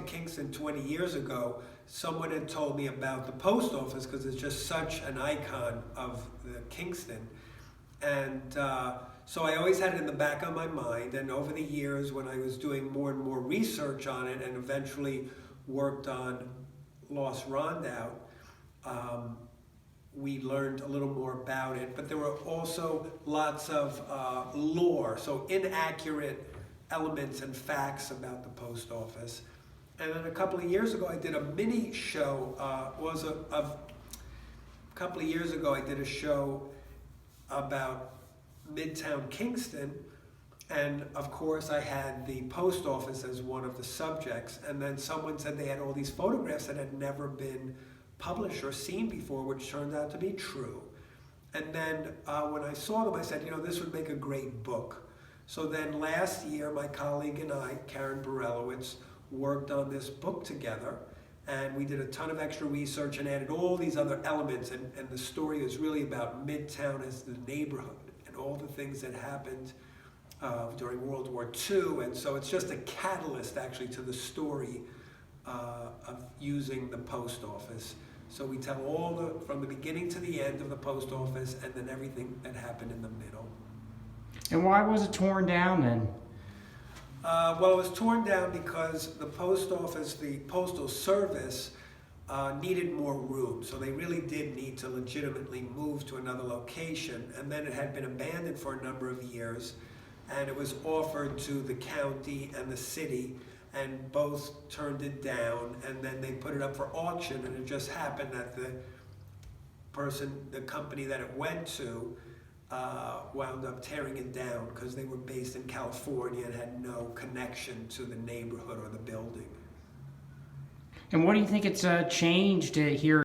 Kingston 20 years ago, someone had told me about the post office because it's just such an icon of the Kingston. And so I always had it in the back of my mind, and over the years when I was doing more and more research on it and eventually worked on Lost Rondout, we learned a little more about it, but there were also lots of lore, so inaccurate elements and facts about the post office. And then a couple of years ago I did a mini show, a couple of years ago I did a show about Midtown Kingston, and of course I had the post office as one of the subjects, and then someone said they had all these photographs that had never been published or seen before, which turned out to be true. And then when I saw them, I said, you know, this would make a great book. So then last year, my colleague and I, Karen Borelowitz, worked on this book together, and we did a ton of extra research and added all these other elements, and the story is really about Midtown as the neighborhood and all the things that happened during World War II, and so it's just a catalyst actually to the story of using the post office. So we tell from the beginning to the end of the post office, and then everything that happened in the middle. And why was it torn down then? Well, it was torn down because the post office, the postal service, needed more room. So they really did need to legitimately move to another location. And then it had been abandoned for a number of years, and it was offered to the county and the city, and both turned it down, and then they put it up for auction, and it just happened that the company that it went to wound up tearing it down because they were based in California and had no connection to the neighborhood or the building. And what do you think it's changed here